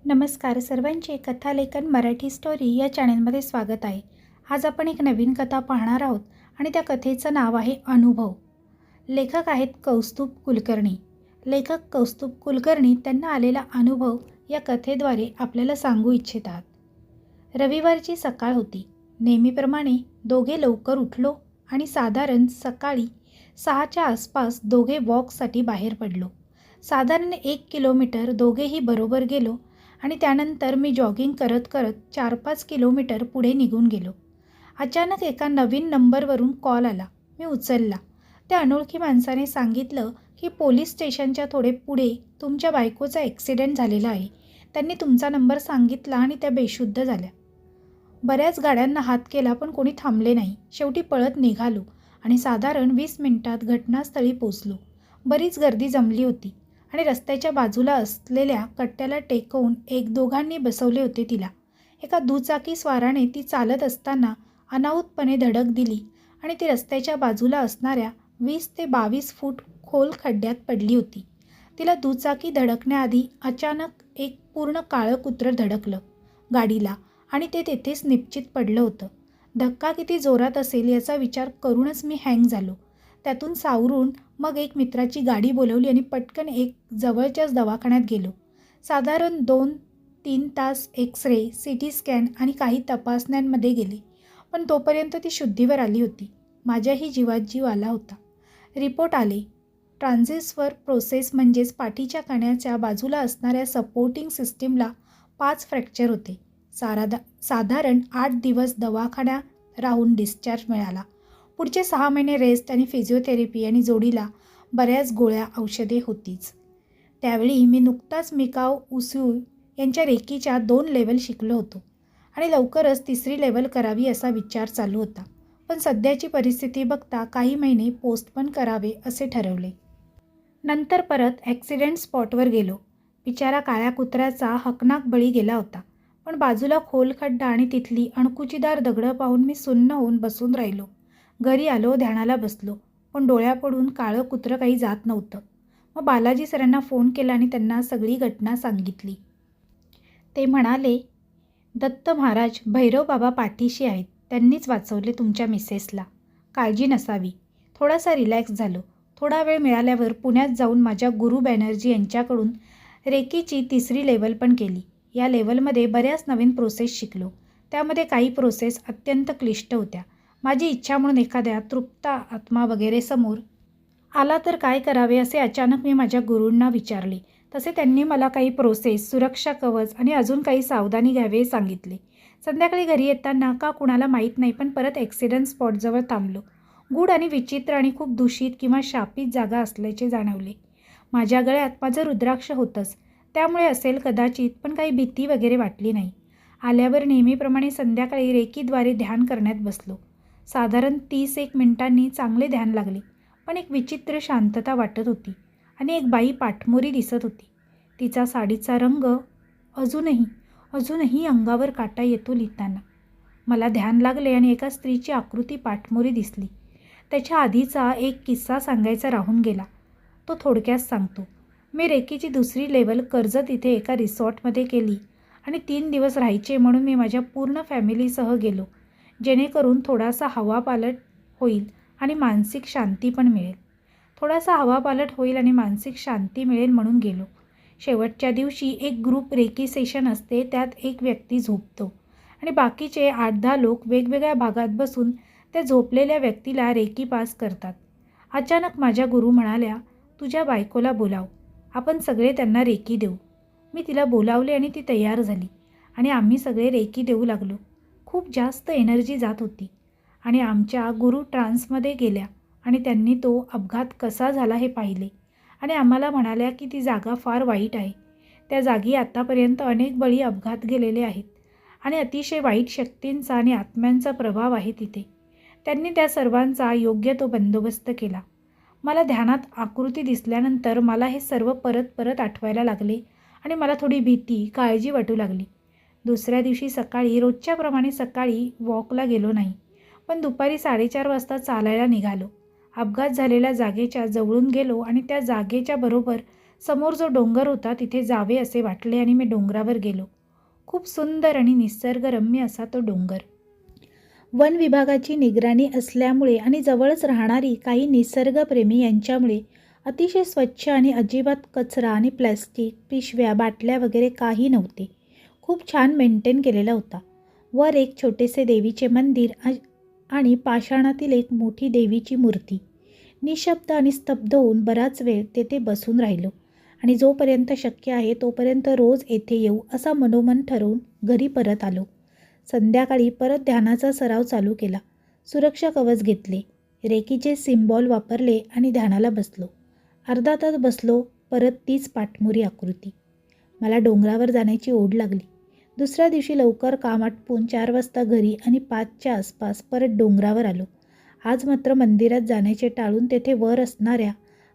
नमस्कार सर्वांचे कथालेखन मराठी स्टोरी या चॅनलमध्ये स्वागत आहे. आज आपण एक नवीन कथा पाहणार आहोत आणि त्या कथेचं नाव आहे अनुभव. लेखक आहेत कौस्तुभ कुलकर्णी. लेखक कौस्तुभ कुलकर्णी त्यांना आलेला अनुभव या कथेद्वारे आपल्याला सांगू इच्छितात. रविवारची सकाळ होती. नेहमीप्रमाणे दोघे लवकर उठलो आणि साधारण सकाळी 6च्या आसपास दोघे वॉकसाठी बाहेर पडलो. साधारण 1 किलोमीटर दोघेही बरोबर गेलो आणि त्यानंतर मी जॉगिंग करत करत 4-5 किलोमीटर पुढे निघून गेलो. अचानक एका नवीन नंबरवरून कॉल आला. मी उचलला. त्या अनोळखी माणसाने सांगितलं की पोलीस स्टेशनच्या थोडे पुढे तुमच्या बायकोचा ॲक्सिडेंट झालेला आहे. त्यांनी तुमचा नंबर सांगितला आणि त्या बेशुद्ध झाल्या. बऱ्याच गाड्यांना हात केला पण कोणी थांबले नाही. शेवटी पळत निघालो आणि साधारण 20 मिनिटात घटनास्थळी पोचलो. बरीच गर्दी जमली होती आणि रस्त्याच्या बाजूला असलेल्या कट्ट्याला टेकवून दोघांनी बसवले होते तिला. एका दुचाकी स्वाराने ती चालत असताना अनाहूतपणे धडक दिली आणि ती रस्त्याच्या बाजूला असणाऱ्या 20 ते 22 फूट खोल खड्ड्यात पडली होती. तिला दुचाकी धडकण्याआधी अचानक एक पूर्ण काळं कुत्रं धडकलं गाडीला आणि ते तेथेच निश्चित पडलं होतं. धक्का किती जोरात असेल याचा विचार करूनच मी हँग झालो. त्यातून सावरून मग एक मित्राची गाडी बोलवली आणि पटकन एक जवळच्याच दवाखान्यात गेलो. साधारण 2-3 तास एक्स-रे, CT स्कॅन आणि काही तपासण्यांमध्ये गेले, पण तोपर्यंत ती शुद्धीवर आली होती. माझ्याही जीवात जीव आला होता. रिपोर्ट आले. ट्रान्झिस्टर प्रोसेस म्हणजेच पाठीच्या कण्याच्या बाजूला असणाऱ्या सपोर्टिंग सिस्टीमला 5 फ्रॅक्चर होते. साधारण 8 दिवस दवाखान्यात राहून डिस्चार्ज मिळाला. पुढचे 6 महिने रेस्ट आणि फिजिओथेरपी आणि जोडीला बऱ्याच गोळ्या औषधे होतीच. त्यावेळी मी नुकताच मिकाओ उसूळ यांच्या रेकीच्या 2 लेवल शिकलो होतो आणि लवकरच 3री लेवल करावी असा विचार चालू होता. पण सध्याची परिस्थिती बघता काही महिने पोस्टपोन करावे असे ठरवले. नंतर परत ॲक्सिडेंट स्पॉटवर गेलो. बिचारा काळ्या कुत्र्याचा हकनाक बळी गेला होता. पण बाजूला खोल खड्डा आणि तिथली अणकुचीदार दगडं पाहून मी सुन्न होऊन बसून राहिलो. घरी आलो, ध्यानाला बसलो, पण डोळ्यापडून काळं कुत्रं काही जात नव्हतं. मग बालाजी सरांना फोन केला आणि त्यांना सगळी घटना सांगितली. ते म्हणाले, दत्त महाराज भैरव बाबा पाठीशी आहेत. त्यांनीच वाचवले तुमच्या मिसेसला. काळजी नसावी. थोडासा रिलॅक्स झालो. थोडा वेळ मिळाल्यावर पुण्यात जाऊन माझ्या गुरु बॅनर्जी यांच्याकडून रेकीची 3री लेवल पण केली. या लेवलमध्ये बऱ्याच नवीन प्रोसेस शिकलो. त्यामध्ये काही प्रोसेस अत्यंत क्लिष्ट होत्या. माझी इच्छा म्हणून एखाद्या तृप्त आत्मा वगैरे समोर आला तर काय करावे असे अचानक मी माझ्या गुरूंना विचारले. तसे त्यांनी मला काही प्रोसेस, सुरक्षा कवच आणि अजून काही सावधानी घ्यावे सांगितले. संध्याकाळी घरी येताना का कुणाला माहीत नाही पण परत ॲक्सिडेंट स्पॉटजवळ थांबलो. गूढ आणि विचित्र आणि खूप दूषित किंवा शापित जागा असल्याचे जाणवले. माझ्या गळ्यात माझं रुद्राक्ष होतंच, त्यामुळे असेल कदाचित, पण काही भीती वगैरे वाटली नाही. आल्यावर नेहमीप्रमाणे संध्याकाळी रेकीद्वारे ध्यान करण्यात बसलो. साधारण 30-1 मिनिटांनी चांगले ध्यान लागले, पण एक विचित्र शांतता वाटत होती आणि एक बाई पाठमोरी दिसत होती. तिचा साडीचा रंग अजूनही अंगावर काटा येतो लिहिताना. मला ध्यान लागले आणि एका स्त्रीची आकृती पाठमोरी दिसली. त्याच्या आधीचा एक किस्सा सांगायचा राहून गेला, तो थोडक्यात सांगतो. मी रेकीची 2री लेवल कर्जत इथे एका रिसॉर्टमध्ये केली आणि 3 दिवस राहायचे म्हणून मी माझ्या पूर्ण फॅमिलीसह गेलो, जेणेकरून थोडासा हवापालट होईल आणि मानसिक शांती पण मिळेल. म्हणून गेलो. शेवटच्या दिवशी एक ग्रुप रेकी सेशन असते. त्यात एक व्यक्ती झोपतो आणि बाकीचे 8-10 लोक वेगवेगळ्या भागात बसून त्या झोपलेल्या व्यक्तीला रेकी पास करतात. अचानक माझ्या गुरु म्हणाल्या, तुझ्या बायकोला बोलाव, आपण सगळे त्यांना रेकी देऊ. मी तिला बोलावले आणि ती तयार झाली आणि आम्ही सगळे रेकी देऊ लागलो. खूप जास्त एनर्जी जात होती आणि आमच्या गुरु ट्रान्समध्ये गेल्या आणि त्यांनी तो अपघात कसा झाला हे पाहिले आणि आम्हाला म्हणाल्या की ती जागा फार वाईट आहे. त्या जागी आतापर्यंत अनेक बळी अपघात गेलेले आहेत आणि अतिशय वाईट शक्तींचा आणि आत्म्यांचा प्रभाव आहे तिथे. त्यांनी त्या सर्वांचा योग्य तो बंदोबस्त केला. मला ध्यानात आकृती दिसल्यानंतर मला हे सर्व परत आठवायला लागले आणि मला थोडी भीती, काळजी वाटू लागली. दुसऱ्या दिवशी सकाळी रोजच्याप्रमाणे सकाळी वॉकला गेलो नाही, पण दुपारी 4:30 वाजता चालायला निघालो. अपघात झालेल्या जागेच्या जवळून गेलो आणि त्या जागेच्या बरोबर समोर जो डोंगर होता तिथे जावे असे वाटले आणि मी डोंगरावर गेलो. खूप सुंदर आणि निसर्गरम्य असा तो डोंगर. वन विभागाची निगराणी असल्यामुळे आणि जवळच राहणारी काही निसर्गप्रेमी यांच्यामुळे अतिशय स्वच्छ आणि अजिबात कचरा आणि प्लॅस्टिक, पिशव्या, बाटल्या वगैरे काही नव्हते. खूप छान मेंटेन केलेला होता. वर एक छोटेसे देवीचे मंदिर आणि पाषाणातील एक मोठी देवीची मूर्ती. निशब्द आणि स्तब्ध होऊन बराच वेळ तेथे बसून राहिलो आणि जोपर्यंत शक्य आहे तोपर्यंत रोज येथे येऊ असा मनोमन ठरवून घरी परत आलो. संध्याकाळी परत ध्यानाचा सराव चालू केला. सुरक्षा कवच घेतले, रेकीचे सिम्बॉल वापरले आणि ध्यानाला बसलो. अर्धा तास बसलो, परत तीच पाठमोरी आकृती. मला डोंगरावर जाण्याची ओढ लागली. दुसऱ्या दिवशी लवकर काम आटपून 4 वाजता घरी आणि 5च्या आसपास परत डोंगरावर आलो. आज मात्र मंदिरात जाण्याचे टाळून तेथे वर असणाऱ्या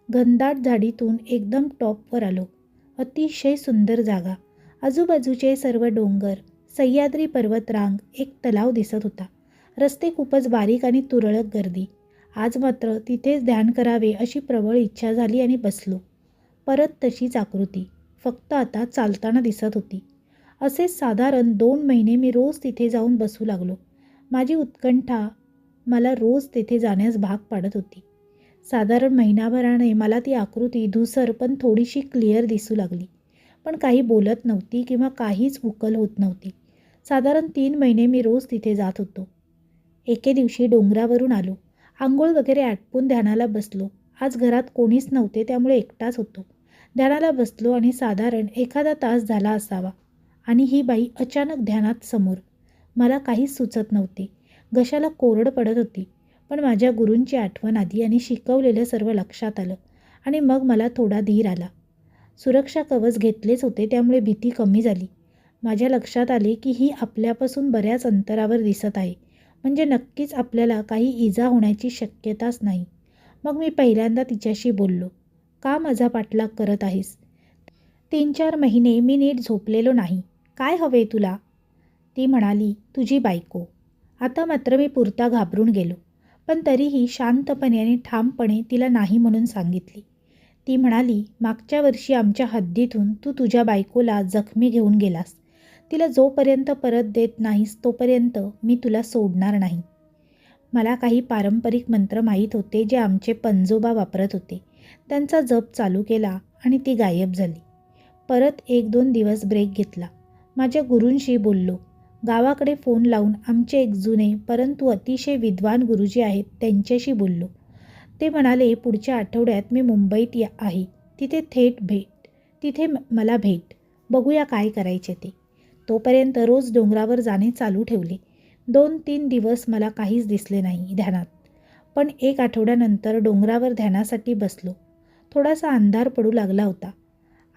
घनदाट झाडीतून एकदम टॉपवर आलो. अतिशय सुंदर जागा. आजूबाजूचे सर्व डोंगर, सह्याद्री पर्वतरांग, एक तलाव दिसत होता. रस्ते खूपच बारीक आणि तुरळक गर्दी. आज मात्र तिथेच ध्यान करावे अशी प्रबळ इच्छा झाली आणि बसलो. परत तशीच आकृती, फक्त आता चालताना दिसत होती. असेच साधारण 2 महिने मी रोज तिथे जाऊन बसू लागलो. माझी उत्कंठा मला रोज तेथे जाण्यास भाग पाडत होती. साधारण महिनाभराने मला ती आकृती धूसर पण थोडीशी क्लिअर दिसू लागली. पण काही बोलत नव्हती किंवा काहीच उकल होत नव्हती. साधारण 3 महिने मी रोज तिथे जात होतो. एके दिवशी डोंगरावरून आलो. आंघोळ वगैरे आटपून ध्यानाला बसलो. आज घरात कोणीच नव्हते त्यामुळे एकटाच होतो. ध्यानाला बसलो आणि साधारण एखादा तास झाला असावा आणि ही बाई अचानक ध्यानात समोर. मला काहीच सुचत नव्हते. घशाला कोरड पडत होती. पण माझ्या गुरूंची आठवण आली आणि शिकवलेलं सर्व लक्षात आलं आणि मग मला थोडा धीर आला. सुरक्षा कवच घेतलेच होते त्यामुळे भीती कमी झाली. माझ्या लक्षात आले की ही आपल्यापासून बऱ्याच अंतरावर दिसत आहे, म्हणजे नक्कीच आपल्याला काही इजा होण्याची शक्यताच नाही. मग मी पहिल्यांदा तिच्याशी बोललो, का माझा पाठलाग करत आहेस? 3-4 महिने मी नीट झोपलेलो नाही. काय हवे तुला? ती म्हणाली, तुझी बायको. आता मात्र मी पुरता घाबरून गेलो, पण तरीही शांतपणे आणि ठामपणे तिला नाही म्हणून सांगितले. ती म्हणाली, मागच्या वर्षी आमच्या हद्दीतून तू तुझ्या बायकोला जखमी घेऊन गेलास. तिला जोपर्यंत परत देत नाहीस तोपर्यंत मी तुला सोडणार नाही. मला काही पारंपरिक मंत्र माहीत होते जे आमचे पणजोबा वापरत होते. त्यांचा जप चालू केला आणि ती गायब झाली. परत 1-2 दिवस ब्रेक घेतला. माझ्या गुरूंशी बोललो. गावाकडे फोन लावून आमचे एक जुने परंतु अतिशय विद्वान गुरुजी आहेत त्यांच्याशी बोललो. ते म्हणाले, पुढच्या आठवड्यात मी मुंबईत आहे. तिथे मला भेट. बघूया काय करायचे ते. तोपर्यंत रोज डोंगरावर जाणे चालू ठेवले. 2-3 दिवस मला काहीच दिसले नाही ध्यानात. पण 1 आठवड्यानंतर डोंगरावर ध्यानासाठी बसलो. थोडासा अंधार पडू लागला होता.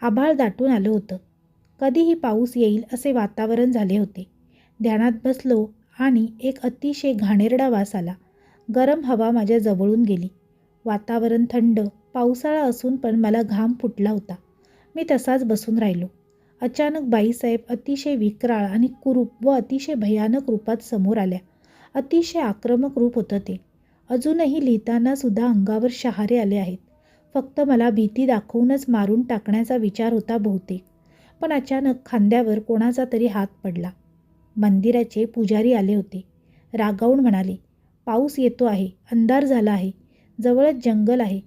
आभाळ दाटून आलं होतं. कधीही पाऊस येईल असे वातावरण झाले होते. ध्यानात बसलो आणि एक अतिशय घाणेरडा वास आला. गरम हवा माझ्या जवळून गेली. वातावरण थंड, पावसाळा असून पण मला घाम फुटला होता. मी तसाच बसून राहिलो. अचानक बाईसाहेब अतिशय विक्राळ आणि कुरूप व अतिशय भयानक रूपात समोर आल्या. अतिशय आक्रमक रूप होतं ते. अजूनही लिहिताना सुद्धा अंगावर शहारे आले आहेत. फक्त मला भीती दाखवूनच मारून टाकण्याचा विचार होता बहुतेक. पण अचानक खांद्यावर कोणाचा तरी हात पडला. मंदिराचे पुजारी आले होते. रागावून म्हणाले, पाऊस येतो आहे, अंधार झाला आहे, जवळच जंगल आहे.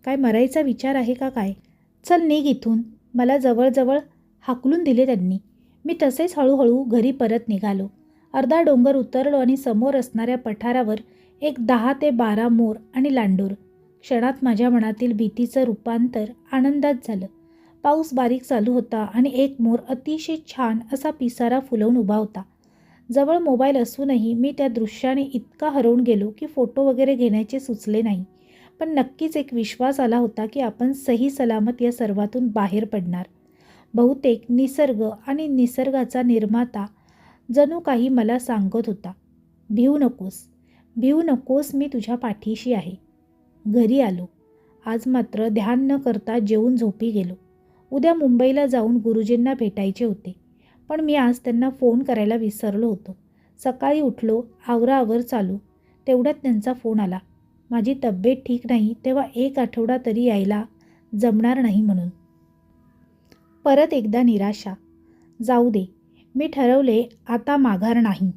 काय मरायचा विचार आहे का काय? चल निघ इथून. मला जवळजवळ हाकलून दिले त्यांनी. मी तसेच हळूहळू घरी परत निघालो. अर्धा डोंगर उतरलो आणि समोर असणाऱ्या पठारावर एक 10 ते 12 मोर आणि लांडोर. क्षणात माझ्या मनातील भीतीचं रूपांतर आनंदात झालं. पाऊस बारीक चालू होता आणि एक मोर अतिशय छान असा पिसारा फुलवून उभा होता. जवळ मोबाईल असूनही मी त्या दृश्याने इतका हरवून गेलो की फोटो वगैरे घेण्याचे सुचले नाही. पण नक्कीच एक विश्वास आला होता की आपण सही सलामत या सर्वातून बाहेर पडणार. बहुतेक निसर्ग आणि निसर्गाचा निर्माता जणू काही मला सांगत होता, भिवू नकोस, भिवू नकोस, मी तुझ्या पाठीशी आहे. घरी आलो. आज मात्र ध्यान न करता जेवून झोपी गेलो. उद्या मुंबईला जाऊन गुरुजींना भेटायचे होते. पण मी आज त्यांना फोन करायला विसरलो होतो. सकाळी उठलो, आवराआवर चालू. तेवढ्यात त्यांचा फोन आला. माझी तब्येत ठीक नाही तेव्हा 1 आठवडा तरी यायला जमणार नाही म्हणून. परत एकदा निराशा. जाऊ दे, मी ठरवले आता माघार नाही,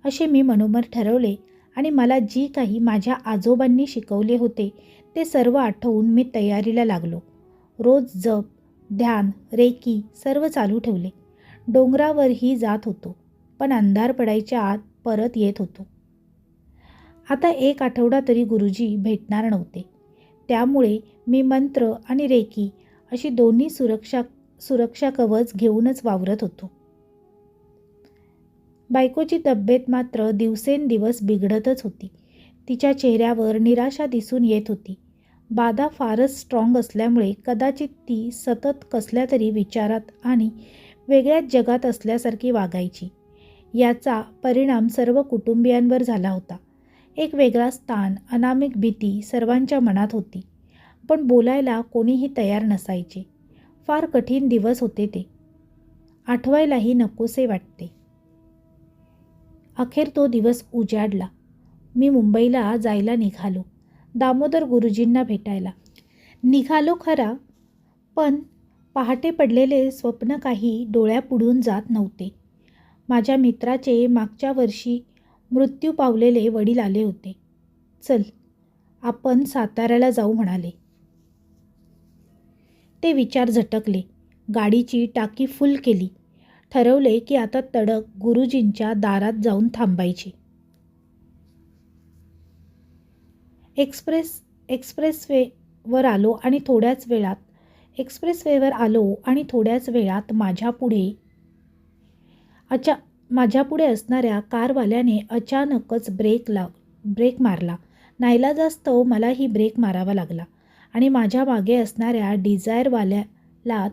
असे मी मनोमन ठरवले आणि मला जी काही माझ्या आजोबांनी शिकवले होते ते सर्व आठवून मी तयारीला लागलो. रोज जप, ध्यान, रेकी सर्व चालू ठेवले. डोंगरावरही जात होतो, पण अंधार पडायच्या आत परत येत होतो. आता 1 आठवडा तरी गुरुजी भेटणार नव्हते. त्यामुळे मी मंत्र आणि रेकी अशी दोन्ही सुरक्षा कवच घेऊनच वावरत होतो. बायकोची तब्येत मात्र दिवसेंदिवस बिघडतच होती. तिच्या चेहऱ्यावर निराशा दिसून येत होती. बाधा फारच स्ट्रॉंग असल्यामुळे कदाचित ती सतत कसल्या तरी विचारात आणि वेगळ्याच जगात असल्यासारखी वागायची. याचा परिणाम सर्व कुटुंबियांवर झाला होता. एक वेगळा ताण, अनामिक भीती सर्वांच्या मनात होती. पण बोलायला कोणीही तयार नसायचे. फार कठीण दिवस होते ते. आठवायलाही नकोसे वाटते. अखेर तो दिवस उजाडला. मी मुंबईला जायला निघालो. दामोदर गुरुजींना भेटायला निघालो खरा, पण पहाटे पडलेले स्वप्न काही डोळ्यापुढून जात नव्हते. माझ्या मित्राचे मागच्या वर्षी मृत्यू पावलेले वडील आले होते. चल, आपण साताऱ्याला जाऊ म्हणाले. ते विचार झटकले. गाडीची टाकी फुल केली. ठरवले की आता तडक गुरुजींच्या दारात जाऊन थांबायचे. एक्सप्रेसवेवर आलो आणि थोड्याच वेळात माझ्या पुढे असणाऱ्या कारवाल्याने अचानकच ब्रेक मारला. नाईलाजास्तव मलाही ब्रेक मारावा लागला आणि माझ्या मागे असणाऱ्या डिझायरवाल्याला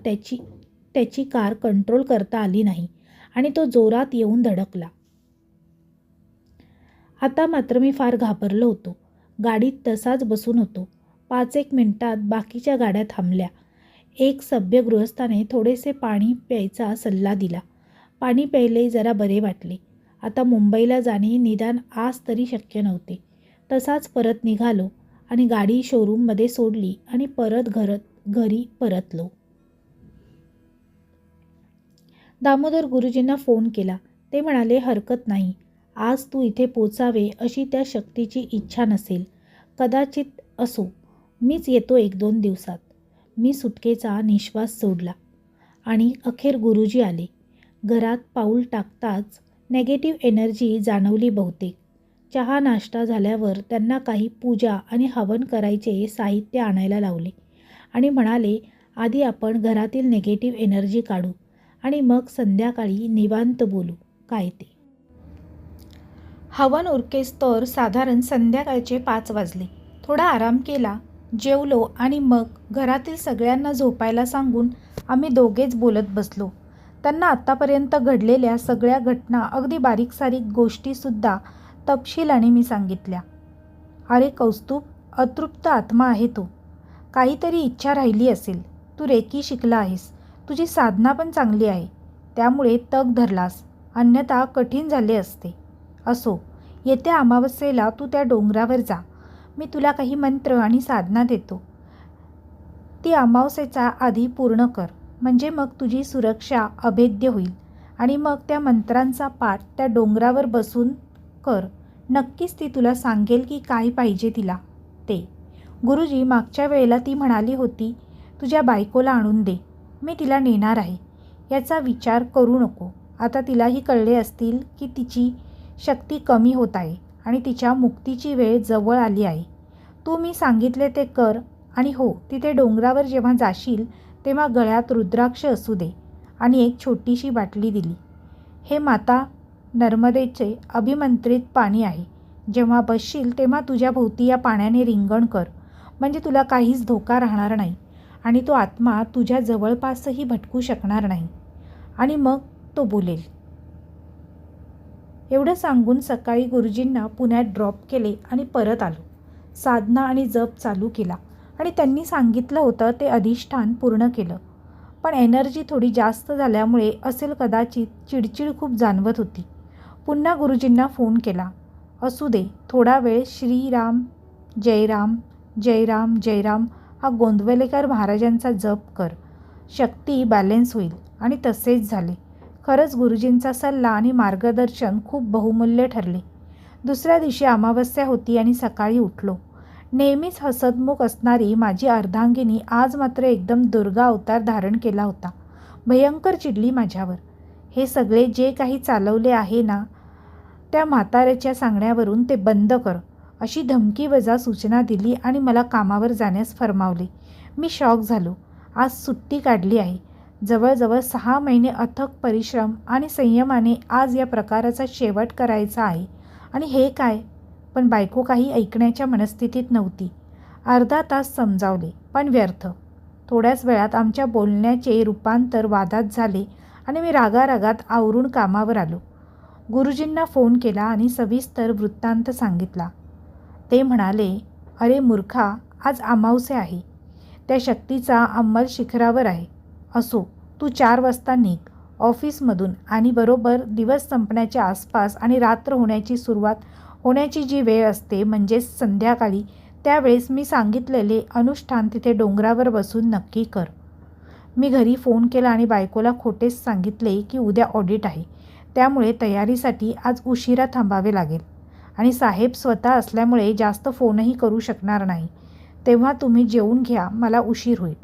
त्याची कार कंट्रोल करता आली नाही आणि तो जोरात येऊन धडकला. आता मात्र मी फार घाबरलो होतो. गाडीत तसाच बसून होतो. 5-1 मिनिटात बाकीच्या गाड्या थांबल्या. एक सभ्य गृहस्थाने थोडेसे पाणी प्यायचा सल्ला दिला. पाणी प्यायले जरा बरे वाटले. आता मुंबईला जाणे निदान आज तरी शक्य नव्हते. तसाच परत निघालो आणि गाडी शोरूममध्ये सोडली आणि परत घरी परतलो. दामोदर गुरुजींना फोन केला. ते म्हणाले, हरकत नाही, आज तू इथे पोचावे अशी त्या शक्तीची इच्छा नसेल. कदाचित असो, मीच येतो 1-2 दिवसात. मी सुटकेचा निश्वास सोडला आणि अखेर गुरुजी आले. घरात पाऊल टाकताच नेगेटिव्ह एनर्जी जाणवली बहुतेक. चहा नाश्ता झाल्यावर त्यांना काही पूजा आणि हवन करायचे साहित्य आणायला लावले आणि म्हणाले, आधी आपण घरातील नेगेटिव्ह एनर्जी काढू आणि मग संध्याकाळी निवांत बोलू काय ते. हवन उरकेस्तोवर साधारण संध्याकाळचे 5 वाजले. थोडा आराम केला, जेवलो आणि मग घरातील सगळ्यांना झोपायला सांगून आम्ही दोघेच बोलत बसलो. त्यांना आत्तापर्यंत घडलेल्या सगळ्या घटना, अगदी बारीक-सारीक गोष्टीसुद्धा तपशिलाने मी सांगितल्या. अरे कौस्तुभ, अतृप्त आत्मा आहे तो. काहीतरी इच्छा राहिली असेल. तू रेकी शिकला आहेस. तुझी साधना पण चांगली आहे. त्यामुळे तग धरलास, अन्यथा कठीण झाले असते. असो, येत्या अमावस्येला तू त्या डोंगरावर जा. मी तुला काही मंत्र आणि साधना देतो. ती अमावस्येच्या आधी पूर्ण कर, म्हणजे मग तुझी सुरक्षा अभेद्य होईल. आणि मग त्या मंत्रांचा पाठ त्या डोंगरावर बसून कर. नक्कीच ती तुला सांगेल की काय पाहिजे तिला ते. गुरुजी, मागच्या वेळेला ती म्हणाली होती तुझ्या बायकोला आणून दे. मी तिला नेणार आहे. याचा विचार करू नको. आता तिलाही कळले असतील की तिची शक्ती कमी होत आहे आणि तिच्या मुक्तीची वेळ जवळ आली आहे. तू मी सांगितले ते कर. आणि हो, तिथे डोंगरावर जेव्हा जाशील तेव्हा गळ्यात रुद्राक्ष असू दे आणि एक छोटीशी बाटली दिली. हे माता नर्मदेचे अभिमंत्रित पाणी आहे. जेव्हा बसशील तेव्हा तुझ्या भोवती या पाण्याने रिंगण कर, म्हणजे तुला काहीच धोका राहणार नाही आणि तो आत्मा तुझ्या जवळपासही भटकू शकणार नाही. आणि मग तो बोलेल. एवढं सांगून सकाळी गुरुजींना पुण्यात ड्रॉप केले आणि परत आलो. साधना आणि जप चालू केला आणि त्यांनी सांगितलं होतं ते अधिष्ठान पूर्ण केलं. पण एनर्जी थोडी जास्त झाल्यामुळे असेल कदाचित, चिडचिड खूप जाणवत होती. पुन्हा गुरुजींना फोन केला. असू दे, थोडा वेळ श्रीराम जय राम जय राम जय राम हा गोंदवलेकर महाराजांचा जप कर. शक्ती बॅलेन्स होईल. आणि तसेच झाले. खरंच गुरुजींचा सल्ला आणि मार्गदर्शन खूप बहुमूल्य ठरले. दुसऱ्या दिवशी अमावस्या होती आणि सकाळी उठलो. नेहमीच हसतमुख असणारी माझी अर्धांगिनी आज मात्र एकदम दुर्गा अवतार धारण केला होता. भयंकर चिडली माझ्यावर. हे सगळे जे काही चालवले आहे ना, त्या म्हाताऱ्याच्या सांगण्यावरून ते बंद कर, अशी धमकीवजा सूचना दिली आणि मला कामावर जाण्यास फरमावले. मी शॉक झालो. आज सुट्टी काढली आहे. जवळजवळ 6 महिने अथक परिश्रम आणि संयमाने आज या प्रकाराचा शेवट करायचा आहे. आणि हे काय? पण बायको काही ऐकण्याच्या मनस्थितीत नव्हती. अर्धा तास समजावले, पण व्यर्थ. थोड्याच वेळात आमच्या बोलण्याचे रूपांतर वादात झाले आणि मी रागारागात आवरून कामावर आलो. गुरुजींना फोन केला आणि सविस्तर वृत्तांत सांगितला. ते म्हणाले, अरे मूर्खा, आज अमावस्या आहे. त्या शक्तीचा अंमल शिखरावर आहे. असो, तू 4 वाजता निघ ऑफिसमधून आणि बरोबर दिवस संपण्याच्या आसपास आणि रात्र होण्याची सुरुवात होण्याची जी वेळ असते म्हणजेच संध्याकाळी, त्यावेळेस मी सांगितलेले अनुष्ठान तिथे डोंगरावर बसून नक्की कर. मी घरी फोन केला आणि बायकोला खोटेच सांगितले की उद्या ऑडिट आहे, त्यामुळे तयारीसाठी आज उशिरा थांबावे लागेल आणि साहेब स्वतः असल्यामुळे जास्त फोनही करू शकणार नाही. तेव्हा तुम्ही जेवून घ्या, मला उशीर होईल.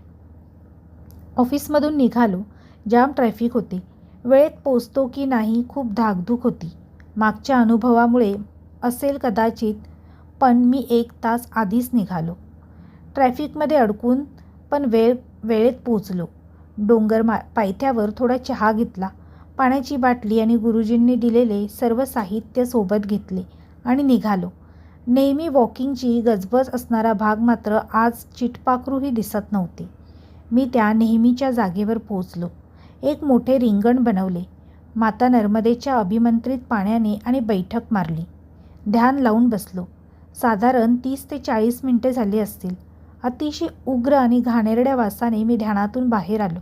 ऑफिसमधून निघालो. जाम ट्रॅफिक होते. वेळेत पोचतो की नाही खूप धाकधूक होती. मागच्या अनुभवामुळे असेल कदाचित, पण मी 1 तास आधीच निघालो. ट्रॅफिकमध्ये अडकून पण वेळेत पोचलो. डोंगर पायथ्यावर थोडा चहा घेतला. पाण्याची बाटली आणि गुरुजींनी दिलेले सर्व साहित्य सोबत घेतले आणि निघालो. नेहमी वॉकिंगची गजबज असणारा भाग मात्र आज चिटपाखरूही दिसत नव्हते. मी त्या नेहमीच्या जागेवर पोचलो. एक मोठे रिंगण बनवले. माता नर्मदेच्या अभिमंत्रित पाण्याने आणि बैठक मारली. ध्यान लावून बसलो. साधारण 30 ते 40 मिनिटे झाली असतील. अतिशय उग्र आणि घाणेरड्या वासाने मी ध्यानातून बाहेर आलो.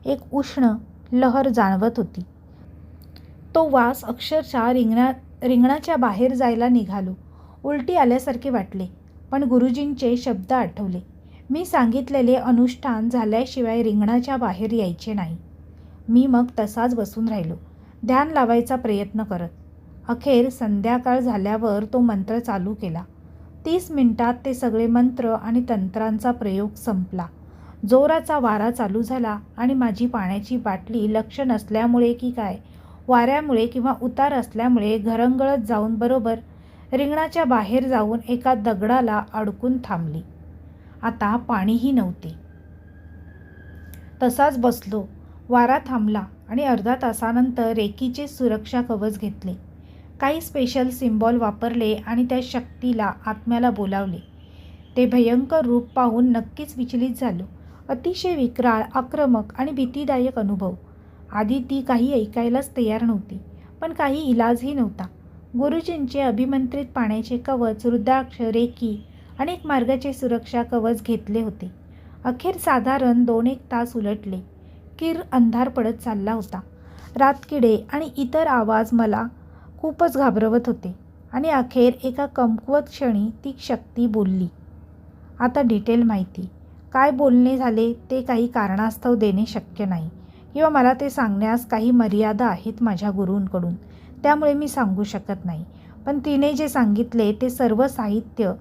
एक उष्ण लहर जाणवत होती. तो वास अक्षरशः रिंगणाच्या बाहेर जायला निघालो. उलटी आल्यासारखे वाटले, पण गुरुजींचे शब्द आठवले. मी सांगितलेले अनुष्ठान झाल्याशिवाय रिंगणाच्या बाहेर यायचे नाही. मी मग तसाच बसून राहिलो, ध्यान लावायचा प्रयत्न करत. अखेर संध्याकाळ झाल्यावर तो मंत्र चालू केला. 30 मिनिटात ते सगळे मंत्र आणि तंत्रांचा प्रयोग संपला. जोराचा वारा चालू झाला आणि माझी पाण्याची बाटली लक्ष नसल्यामुळे की काय, वाऱ्यामुळे किंवा उतार असल्यामुळे घरंगळत जाऊन बरोबर रिंगणाच्या बाहेर जाऊन एका दगडाला अडकून थांबली. आता पाणीही नव्हते. तसाच बसलो. वारा थांबला आणि अर्धा तासानंतर रेकीचे सुरक्षा कवच घेतले. काही स्पेशल सिम्बॉल वापरले आणि त्या शक्तीला, आत्म्याला बोलावले. ते भयंकर रूप पाहून नक्कीच विचलित झालो. अतिशय विक्राळ, आक्रमक आणि भीतीदायक अनुभव. आधी ती काही ऐकायलाच तयार नव्हती, पण काही इलाजही नव्हता. गुरुजींचे अभिमंत्रित पाण्याचे कवच, रुद्राक्ष, रेकी, अनेक मार्गाचे सुरक्षा कवच घेतले होते. अखेर साधारण 2-1 तास उलटले. किर अंधार पडत चालला होता. रातकिडे आणि इतर आवाज मला खूपच घाबरवत होते. आणि अखेर एका कमकुवत क्षणी ती शक्ती बोलली. आता डिटेल माहिती. काय बोलणे झाले ते काही कारणास्तव देणे शक्य नाही, किंवा मला ते सांगण्यास काही मर्यादा आहेत माझ्या गुरूंकडून, त्यामुळे मी सांगू शकत नाही. पण तिने जे सांगितले ते सर्व साहित्य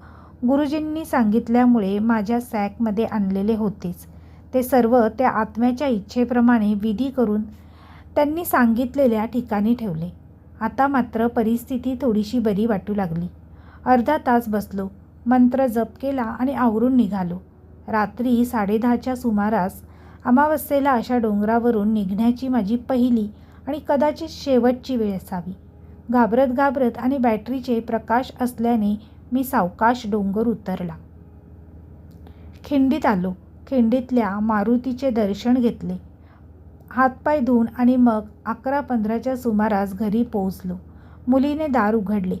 गुरुजींनी सांगितल्यामुळे माझ्या सॅकमध्ये आणलेले होतेच. ते सर्व त्या आत्म्याच्या इच्छेप्रमाणे विधी करून त्यांनी सांगितलेल्या ठिकाणी ठेवले. आता मात्र परिस्थिती थोडीशी बरी वाटू लागली. अर्धा तास बसलो, मंत्र जप केला आणि आवरून निघालो. रात्री 10:30च्या सुमारास अमावस्येला अशा डोंगरावरून निघण्याची माझी पहिली आणि कदाचित शेवटची वेळ असावी. घाबरत घाबरत आणि बॅटरीचे प्रकाश असल्याने मी सावकाश डोंगर उतरला. खिंडीत आलो. खिंडीतल्या मारुतीचे दर्शन घेतले. हातपाय धुवून आणि मग 11:15च्या सुमारास घरी पोहोचलो. मुलीने दार उघडले.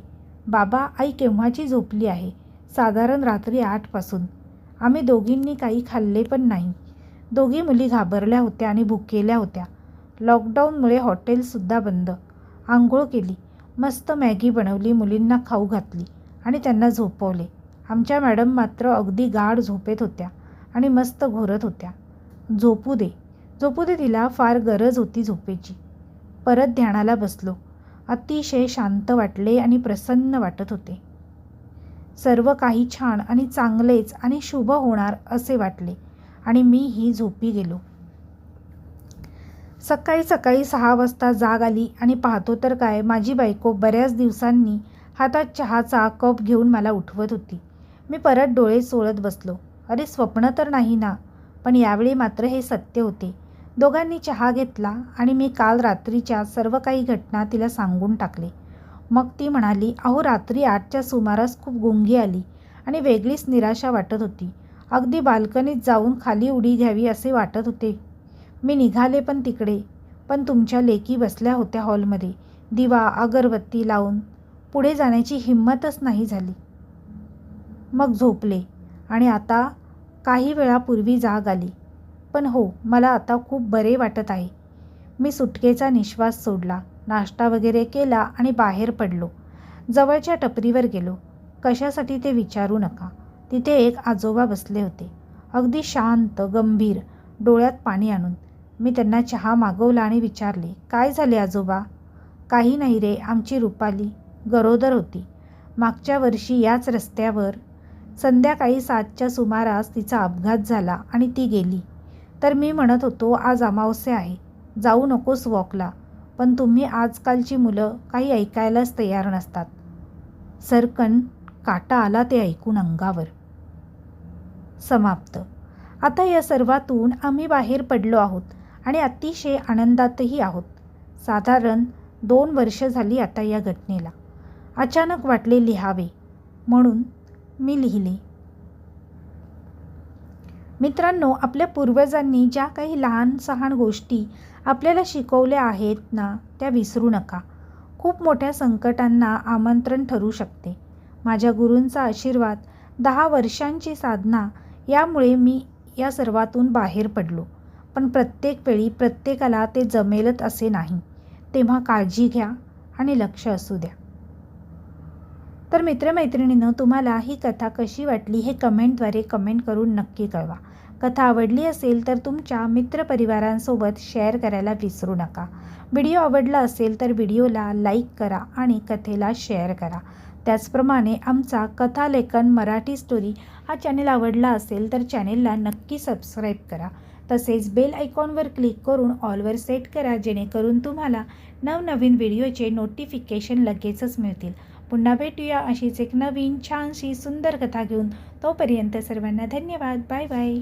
बाबा, आई केव्हाची झोपली आहे, साधारण रात्री 8 पासून. आम्ही दोघींनी काही खाल्ले पण नाही. दोघी मुली घाबरल्या होत्या आणि भुकेल्या होत्या. लॉकडाऊनमुळे हॉटेलसुद्धा बंद. आंघोळ केली, मस्त मॅगी बनवली, मुलींना खाऊ घातली आणि त्यांना झोपवले. आमच्या मॅडम मात्र अगदी गाढ झोपेत होत्या आणि मस्त घोरत होत्या. झोपू दे, झोपू दे तिला, फार गरज होती झोपेची. परत ध्यानाला बसलो. अतिशय शांत वाटले आणि प्रसन्न वाटत होते. सर्व काही छान आणि चांगलेच आणि शुभ होणार असे वाटले आणि मीही झोपी गेलो. सकाळी सकाळी 6 वाजता जाग आली आणि पाहतो तर काय, माझी बायको बऱ्याच दिवसांनी हातात चहाचा कप घेऊन मला उठवत होती. मी परत डोळे चोळत बसलो. अरे स्वप्न तर नाही ना? पण यावेळी मात्र हे सत्य होते. दोघांनी चहा घेतला आणि मी काल रात्रीच्या सर्व काही घटना तिला सांगून टाकले. मग ती म्हणाली, अहो रात्री 8च्या सुमारास खूप गुंगी आली आणि वेगळीच निराशा वाटत होती. अगदी बाल्कनीत जाऊन खाली उडी घ्यावी असे वाटत होते. मी निघाले पण तिकडे, पण तुमच्या लेकी बसल्या होत्या हॉलमध्ये, दिवा अगरबत्ती लावून. पुढे जाण्याची हिंमतच नाही झाली. मग झोपले आणि आता काही वेळापूर्वी जाग आली. पण हो, मला आता खूप बरे वाटत आहे. मी सुटकेचा निश्वास सोडला, नाश्ता वगैरे केला आणि बाहेर पडलो. जवळच्या टपरीवर गेलो. कशासाठी ते विचारू नका. तिथे एक आजोबा बसले होते, अगदी शांत, गंभीर, डोळ्यात पाणी आणून. मी त्यांना चहा मागवला आणि विचारले, काय झाले आजोबा? काही नाही रे, आमची रुपाली गरोदर होती. मागच्या वर्षी याच रस्त्यावर संध्याकाळी 7च्या सुमारास तिचा अपघात झाला आणि ती गेली. तर मी म्हणत होतो आज अमावस्या आहे, जाऊ नकोस वॉकला, पण तुम्ही आजकालची मुलं काही ऐकायलाच तयार नसतात. सरकन काटा आला ते ऐकून अंगावर. समाप्त. आता या सर्वातून आम्ही बाहेर पडलो आहोत आणि अतिशय आनंदातही आहोत. साधारण 2 वर्ष झाली आता या घटनेला. अचानक वाटले लिहावे, म्हणून मी लिहिले. मित्रांनो, आपल्या पूर्वजांनी ज्या काही लहान सहान गोष्टी आपल्याला शिकवल्या आहेत ना, त्या विसरू नका. खूप मोठ्या संकटांना आमंत्रण ठरू शकते. माझ्या गुरूंचा आशीर्वाद, 10 वर्षांची साधना, यामुळे मी या सर्वातून बाहेर पडलो. पण प्रत्येक वेळी प्रत्येकाला ते जमेलच असे नाही. तेव्हा काळजी घ्या आणि लक्ष असू द्या. तर मित्रमैत्रिणींनो, तुम्हाला ही कथा कशी वाटली हे कमेंटद्वारे कमेंट करून नक्की कळवा. कथा आवडली असेल तर तुमच्या मित्रपरिवारांसोबत शेअर करायला विसरू नका. व्हिडिओ आवडला असेल तर व्हिडिओला लाईक करा आणि कथेला शेअर करा. त्याचप्रमाणे आमचा कथालेखन मराठी स्टोरी हा चॅनल आवडला असेल तर चॅनेलला नक्की सबस्क्राईब करा. तसेच बेल आयकॉनवर क्लिक करून ऑलवर सेट करा, जेणेकरून तुम्हाला नवनवीन व्हिडिओचे नोटिफिकेशन लगेचच मिळतील. पुन्हा भेटूया अशीच एक नवीन छानशी सुंदर कथा घेऊन. तोपर्यंत सर्वांना धन्यवाद. Bye bye.